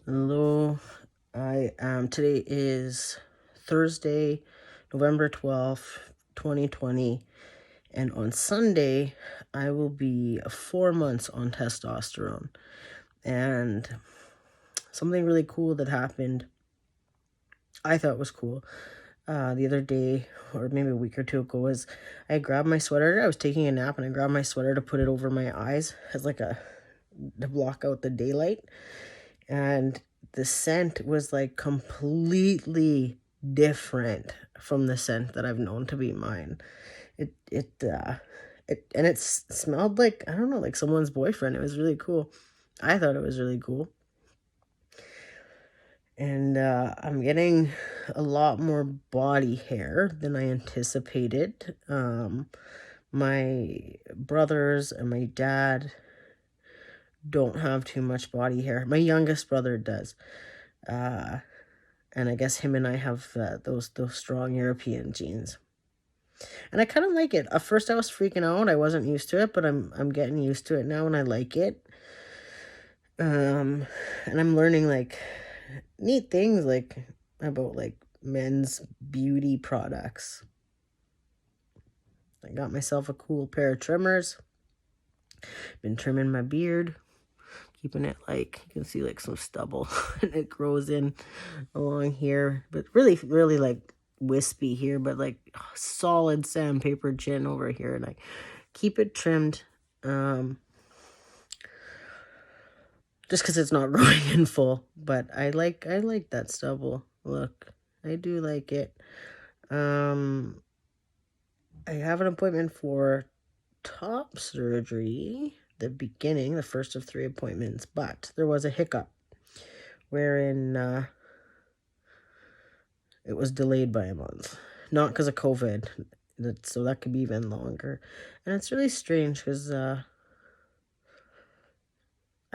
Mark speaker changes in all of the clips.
Speaker 1: Hello, today is Thursday, November 12th, 2020, and on Sunday, I will be 4 months on testosterone. And something really cool that happened, I thought was cool, the other day, or maybe a week or two ago, is I grabbed my sweater. I was taking a nap, and I grabbed my sweater to put it over my eyes as to block out the daylight. And the scent was like completely different from the scent that I've known to be mine. It smelled like, I don't know, like someone's boyfriend. It was really cool. I thought it was really cool. And I'm getting a lot more body hair than I anticipated. My brothers and my dad don't have too much body hair. My youngest brother does. And I guess him and I have those strong European genes. And I kind of like it. At first I was freaking out. I wasn't used to it, but I'm getting used to it now and I like it. And I'm learning like neat things about men's beauty products. I got myself a cool pair of trimmers. Been trimming my beard, keeping it you can see some stubble and it grows in along here, but really wispy here, but solid sandpaper chin over here, and I keep it trimmed just because it's not growing in full. But I like that stubble look. I do like it. I have an appointment for top surgery, the first of 3 appointments, but there was a hiccup wherein it was delayed by a month. Not because of COVID, so that could be even longer. And it's really strange because I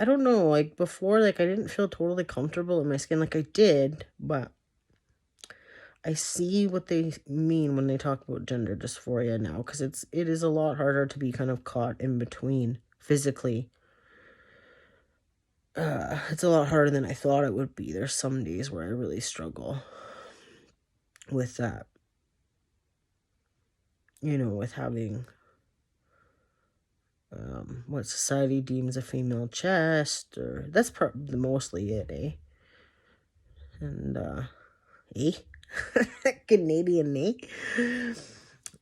Speaker 1: don't know, before, I didn't feel totally comfortable in my skin. I did, but I see what they mean when they talk about gender dysphoria now, because it is a lot harder to be kind of caught in between physically. It's a lot harder than I thought it would be. There's some days where I really struggle with that. With having what society deems a female chest, or that's mostly it, eh? And eh? Canadian, eh?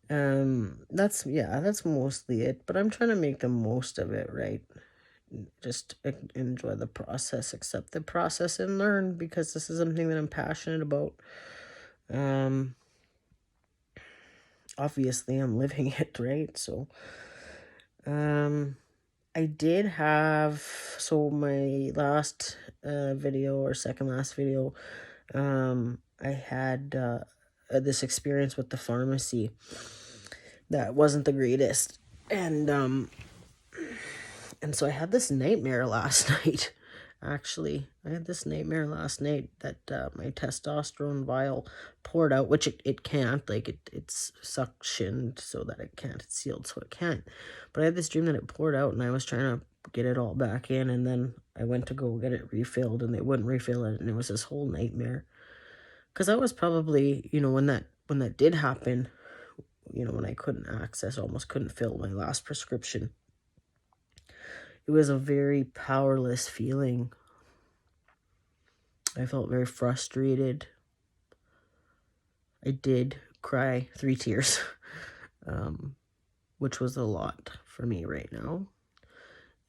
Speaker 1: That's mostly it, but I'm trying to make the most of it, right? Just enjoy the process, accept the process, and learn, because this is something that I'm passionate about. Obviously I'm living it, right? So I did have, my last video, or second last video, I had this experience with the pharmacy that wasn't the greatest, and so I had this nightmare last night. Actually, I had this nightmare last night that my testosterone vial poured out, which it can't. It's suctioned so that it can't. It's sealed so it can't. But I had this dream that it poured out, and I was trying to get it all back in, and then I went to go get it refilled, and they wouldn't refill it, and it was this whole nightmare. Because I was probably, when that did happen, when I almost couldn't fill my last prescription. It was a very powerless feeling. I felt very frustrated. I did cry 3 tears, which was a lot for me right now.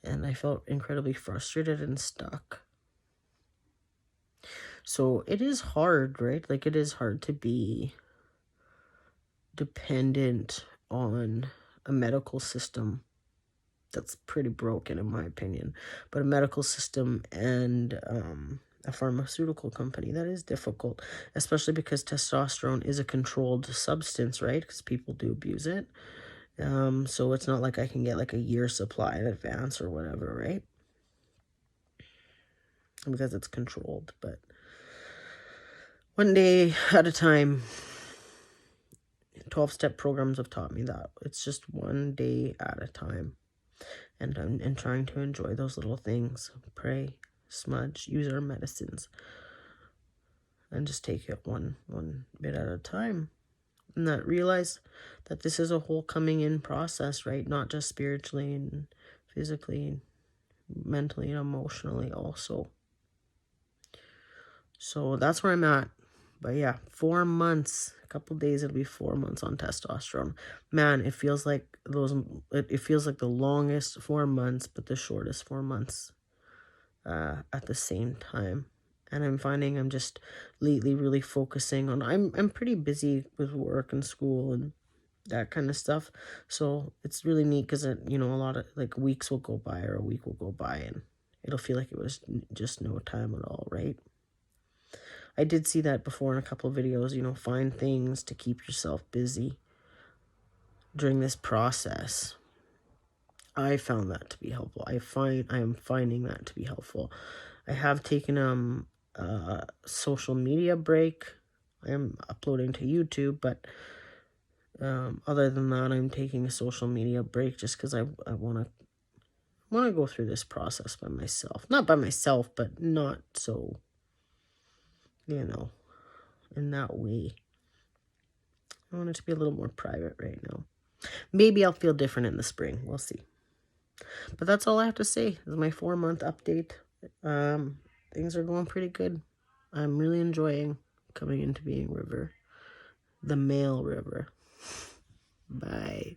Speaker 1: And I felt incredibly frustrated and stuck. So it is hard, right? It is hard to be dependent on a medical system that's pretty broken, in my opinion, but a medical system and a pharmaceutical company. That is difficult, especially because testosterone is a controlled substance, right? Because people do abuse it. So it's not like I can get a year's supply in advance or whatever, right? Because it's controlled. But one day at a time, 12-step programs have taught me that it's just one day at a time. And I'm trying to enjoy those little things. Pray, smudge, use our medicines, and just take it one bit at a time. And that realize that this is a whole coming in process, right? Not just spiritually and physically, mentally and emotionally also. So that's where I'm at. But yeah, 4 months, a couple days, it'll be 4 months on testosterone. Man, it feels like it feels like the longest 4 months, but the shortest 4 months at the same time. And I'm finding I'm just lately really focusing on, I'm pretty busy with work and school and that kind of stuff. So it's really neat because, a lot of like weeks will go by or a week will go by and it'll feel like it was just no time at all, right? I did see that before in a couple of videos, find things to keep yourself busy during this process. I found that to be helpful. I am finding that to be helpful. I have taken a social media break. I am uploading to YouTube, but other than that, I'm taking a social media break just because I want to go through this process by myself. Not by myself, but not so, in that way. I want it to be a little more private right now. Maybe I'll feel different in the spring. We'll see. But that's all I have to say. This is my 4-month update. Things are going pretty good. I'm really enjoying coming into being River. The male River. Bye.